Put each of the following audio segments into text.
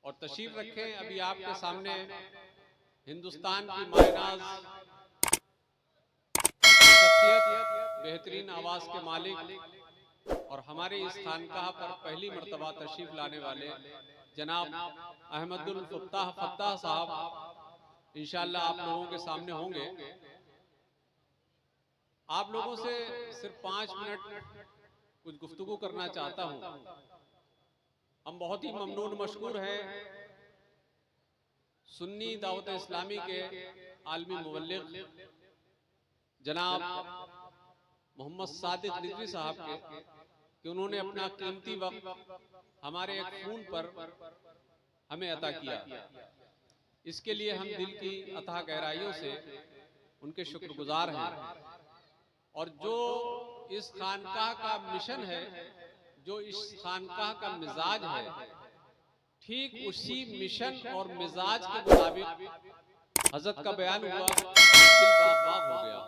और तशरीफ रखें। अभी आपके सामने हिंदुस्तान की मायनाज शख्सियत, बेहतरीन आवाज के मालिक और हमारे इस खानकाह पर पहली मर्तबा तशरीफ लाने वाले जनाब अहमदुल फत्ताह साहब इंशाअल्लाह आप लोगों के सामने होंगे। आप लोगों से सिर्फ 5 मिनट कुछ गुफ्तगू करना चाहता हूं। हम बहुत ही ममनून मशकूर हैं सुन्नी दावत इस्लामी के आलमी मुबल्लिग जनाब मोहम्मद सादिक रिजवी साहब के कि उन्होंने अपना कीमती वक्त हमारे एक खून पर हमें अता किया। इसके लिए हम दिल की अथाह गहराइयों से उनके शुक्रगुजार हैं। और जो इस खानकाह का मिशन है, जो इस खानकाह का मिजाज है, ठीक उसी मिशन और मिजाज के मुताबिक हजरत का बयान हुआ, दिल बाग हो गया।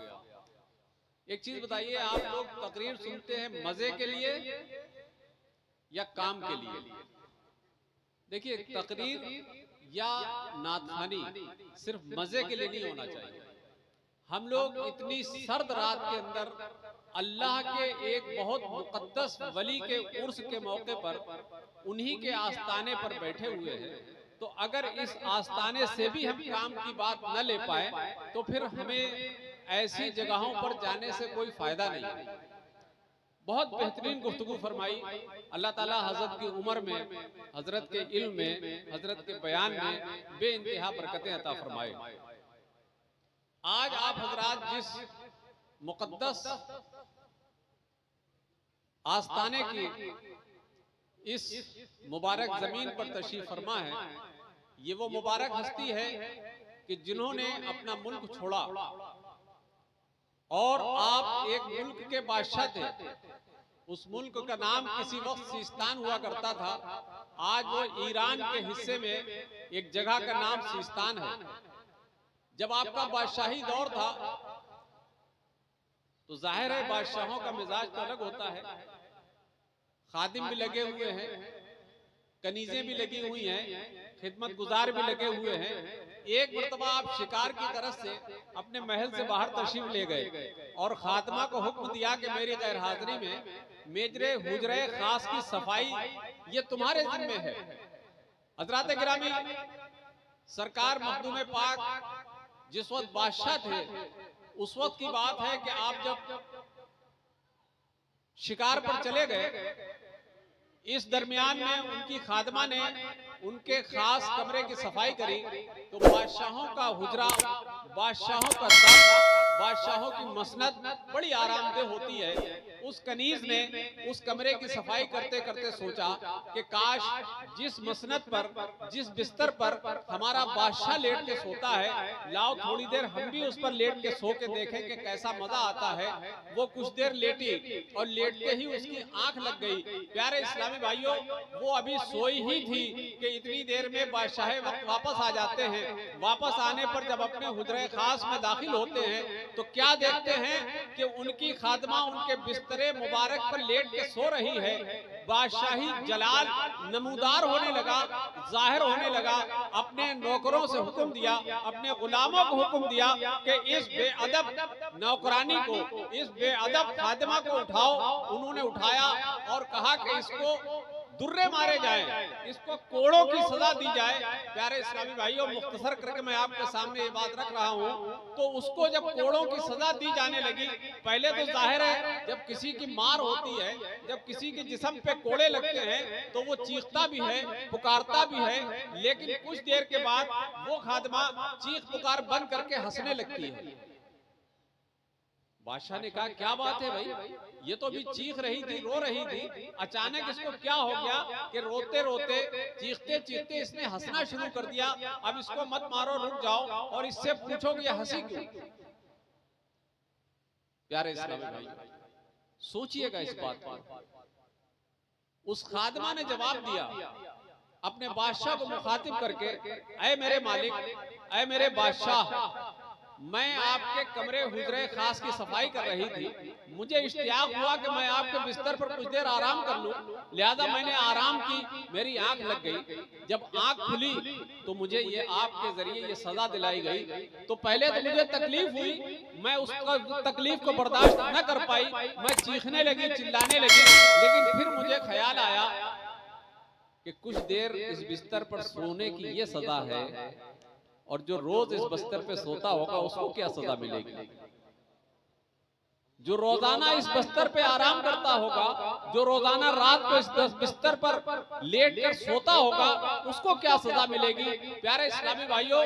एक चीज बताइए, आप लोग तकरीर सुनते हैं मजे के लिए या काम के लिए? देखिए, तकरीर या नाथखानी सिर्फ मजे के लिए नहीं होना चाहिए। हम लोग इतनी सर्द रात के अंदर अल्लाह के एक बहुत मुकद्दस वली के उर्स के मौके पर उन्हीं के आस्ताने पर बैठे हुए हैं, तो अगर इस आस्ताने से भी हम काम की बात न ले पाए तो फिर हमें ऐसी जगहों पर जाने से कोई फायदा नहीं। बहुत बेहतरीन गुफ्तगू फरमाई। अल्लाह ताला हजरत की उम्र में, हजरत के इल्म में, हजरत के बयान में बेइंतहा बरकतें अता फरमाए। आज आप हजरात जिस मुकद्दस आस्ताने की इस मुबारक जमीन पर तशरीफ फरमा है, ये वो मुबारक हस्ती है कि जिन्होंने अपना मुल्क छोड़ा और आप एक मुल्क के बादशाह थे। उस मुल्क का नाम किसी वक्त सिस्तान हुआ करता था। आज वो ईरान के हिस्से में एक जगह का नाम सिस्तान है। जब आपका बादशाही दौर था तो जाहिर है बादशाहों का मिजाज तो अलग होता है। खादिम भी लगे हुए हैं, कनीजें भी लगी हुई हैं, खिदमत गुजार भी लगे हुए हैं। एक मरतबा आप शिकार की तरफ से अपने महल से बाहर तशरीफ ले गए और खातिमा को हुक्म दिया कि मेरी गैर हाजिरी में मेजरे हुजरे खास की सफाई ये तुम्हारे जिम्मे है। हजरात गिरामी, सरकार मखदूम पाक जिस वक्त बादशाह थे, उस वक्त की बात है कि आप जब शिकार पर चले गए, इस दरमियान में उनकी खादमा ने उनके खास कमरे की सफाई करी तो बादशाहों का हुजरा, बादशाहों का दर, बादशाहों की मसनद बड़ी आरामदेह होती है। उस कनीज ने उस कमरे की सफाई करते करते सोचा कि काश जिस मसनद पर, जिस बिस्तर पर हमारा बादशाह लेट के सोता है, लाओ थोड़ी देर हम भी उस पर लेट के सो के देखें कि कैसा मजा आता है। वो कुछ देर लेटी और लेटते ही उसकी आंख लग गई। प्यारे इस्लामी भाइयों, वो अभी सोई ही थी कि इतनी देर में बादशाह वक्त वापस आ जाते हैं। वापस आने पर जब अपने हुजरे खास में दाखिल होते हैं तो क्या देखते हैं कि उनकी खादमा उनके बिस्तरे मुबारक पर लेट के सो रही है। बादशाही जलाल नमूदार होने लगा, जाहिर होने लगा। अपने नौकरों से हुक्म दिया, अपने गुलामों को हुक्म दिया कि इस बेअदब नौकरानी को, इस बेअदब खादिमा को उठाओ। उन्होंने उठाया और कहा कि इसको दुर्रे मारे जाए, इसको कोड़ों की सजा दी जाए। प्यारे इस्लामी भाइयों, मुख्तसर करके मैं आपके सामने ये बात रख रहा हूँ। तो उसको जब कोड़ों की सजा दी जाने लगी, पहले तो जाहिर है जब किसी की मार होती है, जब किसी के जिस्म पे कोड़े लगते हैं तो वो चीखता भी है, पुकारता भी है, लेकिन कुछ देर के बाद वो खादमा चीख पुकार बंद करके हंसने लगती है। बादशाह ने कहा क्या बात है भाई, ये तो अभी चीख रही थी, रो रही थी, अचानक इसको क्या हो गया कि रोते रोते, चीखते चीखते इसने हंसना शुरू कर दिया। अब इसको मत मारो, रुक जाओ और इससे पूछो कि ये हंसी क्यों। प्यारे इस्लामी भाई, सोचिएगा इस बात पर। उस खादमा ने जवाब दिया अपने बादशाह को मुखातिब करके, ऐ मेरे मालिक, ऐ मेरे बादशाह, मैं आपके कमरे हुजरे खास की सफाई कर रही थी, मुझे इश्तियाक हुआ कि मैं आपके बिस्तर पर कुछ देर आराम कर लूं, लिहाजा मैंने आराम की, मेरी आंख लग गई। जब आंख खुली तो मुझे ये आपके जरिए ये सजा दिलाई गई। तो पहले तो मुझे तकलीफ हुई, मैं उस तकलीफ को बर्दाश्त न कर पाई, मैं चीखने लगी, चिल्लाने लगी। लेकिन फिर मुझे ख्याल आया कि कुछ देर इस बिस्तर पर सोने की ये सजा है, और जो रोज इस बिस्तर पे सोता होगा उसको क्या सजा मिलेगी। जो रोजाना इस बिस्तर पे आराम करता होगा, जो रोजाना रात को इस बिस्तर पर लेटकर सोता होगा, उसको क्या सजा मिलेगी। प्यारे इस्लामी भाइयों,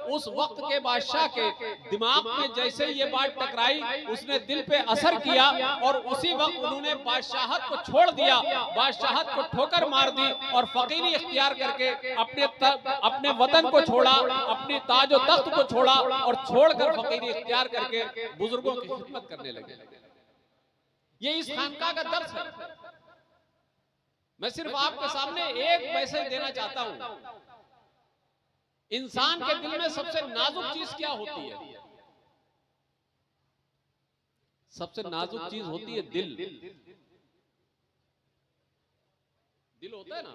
उस वक्त के बादशाह के दिमाग में जैसे ये बात टकराई, उसने दिल पे असर किया और उसी वक्त उन्होंने बादशाहत को छोड़ दिया, बादशाहत को ठोकर मार दी और फकीरी इख्तियार करके अपने वतन को छोड़ा, अपनी ताज और तख्त को छोड़ा और छोड़कर फकीरी इख्तियार करके बुजुर्गों की खिदमत करने लगे। ये इस खानका का दर्स है। मैं सिर्फ आपके सामने एक मैसेज देना चाहता हूं। इंसान के दिल में सबसे नाजुक चीज क्या होती है? सबसे नाजुक चीज होती है दिल। दिल होता है ना,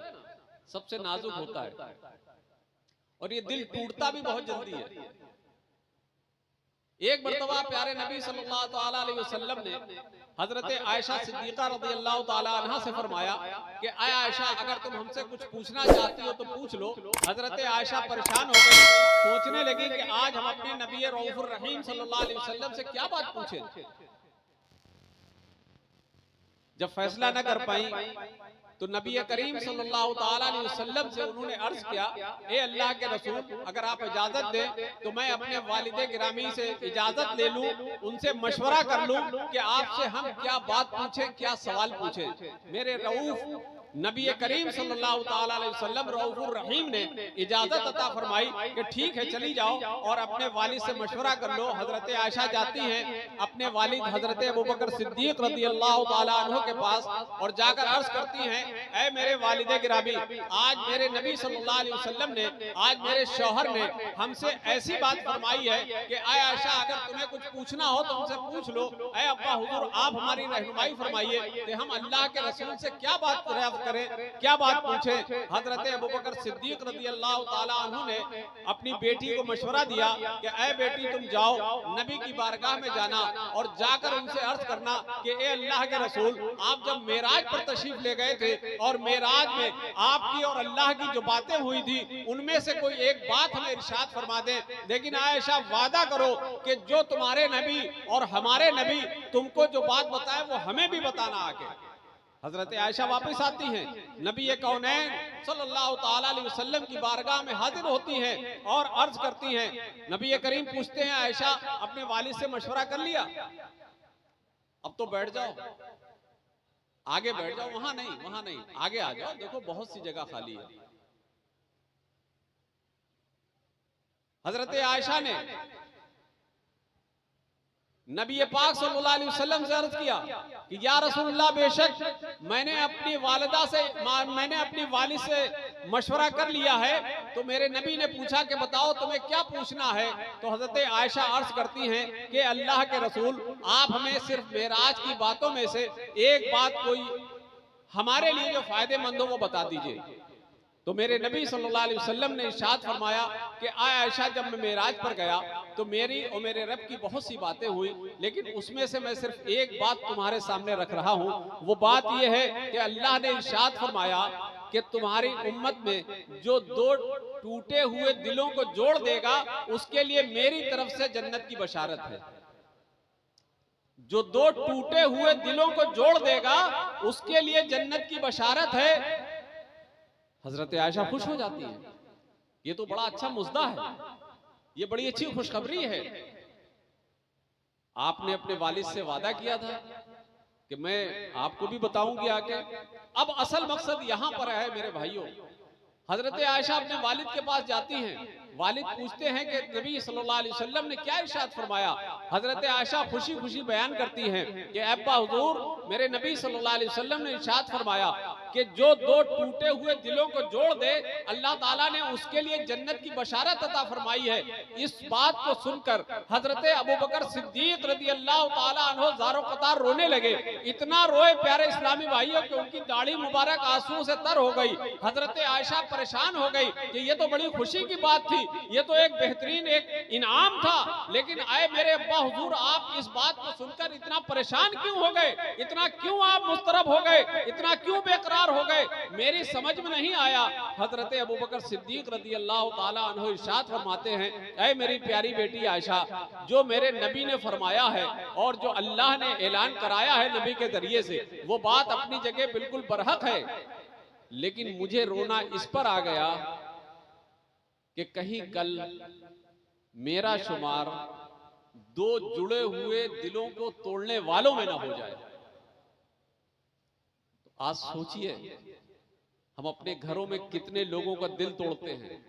सबसे नाजुक होता है, और ये दिल टूटता भी बहुत जल्दी है। एक मर्तबा प्यारे नबी सल्लल्लाहु अलैहि वसल्लम ने हजरत आयशा सिद्दीका रज़ियल्लाहु ताला अन्हा से फरमाया कि आयशा, अगर तुम हमसे कुछ पूछना चाहती हो तो पूछ लो। हजरत आयशा परेशान हो गई, सोचने लगी कि आज हम अपने नबी रऊफुर रहीम सल्लल्लाहु अलैहि वसल्लम से क्या बात पूछें। जब फैसला न कर पाई तो नबी करीम सल्लल्लाहु ताला अलैहि वसल्लम से उन्होंने अर्ज किया, ए अल्लाह के रसूल, अगर आप इजाजत दें तो मैं अपने वालिदे गिरामी से इजाजत ले लूं, उनसे मशवरा कर लूं कि आपसे हम क्या बात पूछें, क्या सवाल पूछें। मेरे रऊफ नबी करीम सल्लल्लाहु ताला अलैहि वसल्लम रऊफुर रहीम ने इजाजत अता फरमाई कि ठीक है, चली जाओ और अपने वालिद से मशवरा कर लो। हजरत आयशा जाती हैं अपने वालिद हजरत अबू बकर सिद्दीक रज़ियल्लाहु ताला अन्हु के पास और जाकर अर्ज करती हैं, ऐ मेरे वालिदे गिरामी, आज मेरे नबी सल्लल्लाहु अलैहि वसल्लम ने, आज मेरे शौहर ने हमसे ऐसी बात फरमाई है कि ऐ आयशा, अगर तुम्हें कुछ पूछना हो तो हमसे पूछ लो। ऐ अब्बा हुजूर, आप हमारी रहनुमाई फरमाइए कि हम अल्लाह के रसूल से क्या बात करें, क्या बात पूछें। हजरत अबू बकर सिद्दीक रज़ियल्लाहु ताला अन्हु ने अपनी बेटी को मशवरा दिया कि ऐ बेटी, तुम जाओ नबी की बारगाह में जाना और जाकर उनसे अर्ज करना कि ए अल्लाह के रसूल, आप जब मेराज पर तशरीफ ले गए थे और मेराज में आपकी और अल्लाह की जो बातें हुई थी उनमें से कोई एक बात हमें इरशाद फरमा दें, लेकिन आयशा वादा करो कि जो तुम्हारे नबी और हमारे नबी तुमको जो बात बताए वो हमें भी बताना आके। हजरत आयशा वापस आती हैं, नबी कौनैन सल्लल्लाहु ताला अलैहि वसल्लम की बारगाह में हाजिर होती हैं और अर्ज करती हैं। नबी करीम पूछते हैं, आयशा, अपने वालिद से मशवरा कर लिया? अब तो बैठ जाओ, आगे बैठ जाओ। वहां नहीं, वहां नहीं, आगे आ जाओ, देखो बहुत सी जगह खाली है। हजरत आयशा ने नबी पाक सल्लल्लाहु अलैहि वसल्लम से अर्ज किया कि या रसूलुल्लाह, बेशक मैंने अपनी वालिदा से, मैंने अपनी वालिद से मशवरा कर लिया है। तो मेरे नबी ने पूछा कि बताओ तुम्हें क्या पूछना है। तो हजरत आयशा अर्ज करती हैं कि अल्लाह के रसूल, आप हमें सिर्फ मेराज की बातों में से एक बात कोई हमारे लिए जो फायदेमंद हो वो बता दीजिए। तो मेरे नबी सल्लल्लाहु अलैहि वसल्लम ने इरशाद फरमाया कि आयशा, जब मैं मेराज पर गया तो मेरी और मेरे रब की बहुत सी बातें हुई, लेकिन उसमें से मैं सिर्फ एक बात तुम्हारे सामने रख रहा हूँ। वो बात यह है कि अल्लाह ने इरशाद फरमाया कि तुम्हारी उम्मत में जो दो टूटे हुए दिलों को जोड़ देगा उसके लिए मेरी तरफ से जन्नत की बशारत है। जो दो टूटे हुए दिलों को जोड़ देगा उसके लिए जन्नत की बशारत है। हजरत आयशा खुश हो जाती है, ये तो बड़ा अच्छा मुद्दा है, ये बड़ी अच्छी खुशखबरी है। आपने अपने वालिद से वादा किया था कि मैं आपको भी बताऊंगी आके। अब असल मकसद यहां पर है मेरे भाइयों, हजरत आयशा अपने वालिद के पास जाती हैं, वालिद पूछते हैं कि नबी सल्लल्लाहु अलैहि वसल्लम ने क्या इरशाद फरमाया। हजरत आयशा खुशी खुशी बयान करती हैं कि अब्बा हुजूर, मेरे नबी सल्लल्लाहु अलैहि वसल्लम ने इरशाद फरमाया कि जो दो टूटे हुए दिलों को जोड़ दे, अल्लाह ताला ने उसके लिए जन्नत की बशारत अता फरमाई है। इस बात को सुनकर हजरत अबू बकर सिद्दीक रज़ी अल्लाह ताला अन्हु ज़ारो क़तार रोने लगे। इतना रोए प्यारे इस्लामी भाइयों कि उनकी दाढ़ी मुबारक आंसू से तर हो गई। हजरत आयशा परेशान हो गई कि ये तो बड़ी खुशी की बात थी, ये तो एक बेहतरीन एक इनाम था, लेकिन आए मेरे अब्बा हुजूर, आप इस बात को सुनकर इतना परेशान क्यों हो गए, इतना क्यों आप मुस्तरब हो गए, इतना क्यों बेकरार हो गए, मेरी समझ में नहीं आया। हजरत अबू बकर सिद्दीक रज़ी अल्लाह ताला अन्हु इरशाद फरमाते हैं, ऐ मेरी प्यारी बेटी आयशा, जो मेरे नबी ने फरमाया है और जो अल्लाह ने ऐलान कराया है नबी के जरिए से, वो बात अपनी जगह बिल्कुल बरहक है, लेकिन मुझे रोना इस पर आ गया कि कहीं कल मेरा शुमार दो जुड़े हुए दिलों को तोड़ने वालों में ना हो जाए। तो आज सोचिए, हम अपने घरों में कितने लोगों का दिल तोड़ते हैं,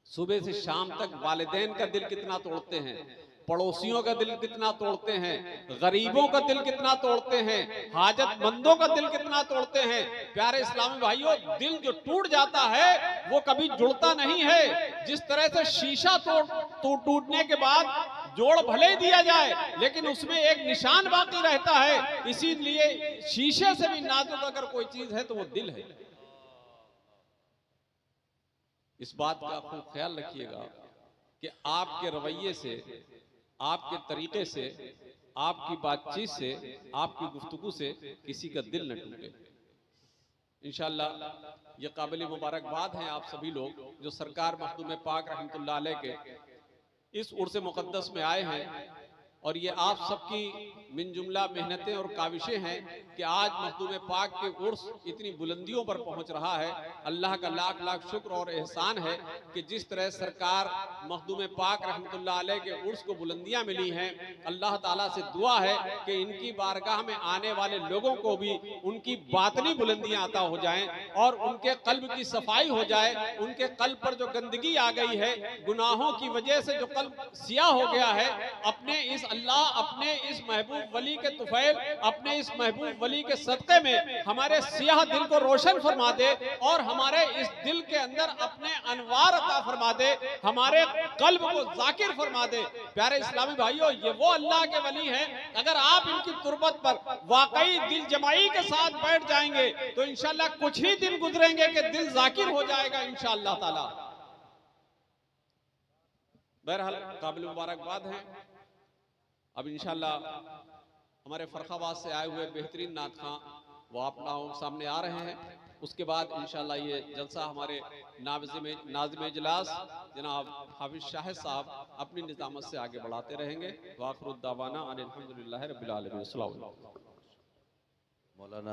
सुबह से शाम तक वालिदैन का दिल कितना तोड़ते हैं, पड़ोसियों का दिल कितना तोड़ते हैं, गरीबों का दिल कितना तोड़ते हैं, हाजतमंदों का दिल कितना तोड़ते हैं। प्यारे इस्लामी भाइयों, दिल जो टूट जाता है वो कभी जुड़ता नहीं है। जिस तरह से शीशा टूटने के बाद जोड़ भले दिया जाए, लेकिन उसमें एक निशान बाकी रहता है। इसीलिए शीशे से भी नाजुक अगर कोई चीज है तो वो दिल है। इस बात का खूब ख्याल रखिएगा कि आपके रवैये से, आपके तरीके से, आपकी बातचीत से, आपकी गुफ्तगू से किसी का दिल न टूटे। इंशाअल्लाह ये काबिल मुबारकबाद हैं आप सभी लोग जो सरकार मखदूम पाक रहमतुल्लाह अलैह के इस उर्स मुक़द्दस में आए हैं, और ये आप सबकी मिन जुमला मेहनतें और काविशें हैं कि आज मखदूम पाक के उर्स इतनी बुलंदियों पर पहुंच रहा है। अल्लाह का लाख लाख शुक्र और एहसान है कि जिस तरह सरकार मखदूम पाक रहमतुल्लाह अलैह के उर्स को बुलंदियां मिली हैं, अल्लाह ताला से दुआ है कि इनकी बारगाह में आने वाले लोगों को भी उनकी बातनी बुलंदियां अता हो जाएं और उनके कल्ब की सफाई हो जाए। उनके कल्ब पर जो गंदगी आ गई है, गुनाहों की वजह से जो कल्ब सियाह हो गया है, अपने इस अल्लाह, अपने इस महबूब वली के तुफैल, अपने इस महबूब वली के सदक़े में हमारे सियाह दिल को रोशन फरमा दे और हमारे इस दिल के अंदर अपने अनवार अता फरमा दे, हमारे कल्ब को जाकिर फरमा दे। प्यारे इस्लामी भाइयों, ये वो अल्लाह के वली हैं, अगर आप इनकी तुरबत पर वाकई दिल जमाई के साथ बैठ जाएंगे तो इंशाअल्लाह कुछ ही दिन गुजरेंगे कि दिल जाकिर हो जाएगा इंशाअल्लाह ताला। बहरहाल काबिल मुबारकबाद है। अब इंशाअल्लाह हमारे फरखाबाद से आए हुए बेहतरीन नात खां वो आप लोगों सामने आ रहे हैं। उसके बाद इंशाअल्लाह ये जलसा हमारे नाज़िम इजलास जनाब हाफिज शाहिद साहब अपनी निज़ामत से आगे बढ़ाते रहेंगे। वाखिरुद्दावाना अनिल हम्दुलिल्लाहि रब्बिल आलमीन। अस्सलाम वालेकुम। मौलाना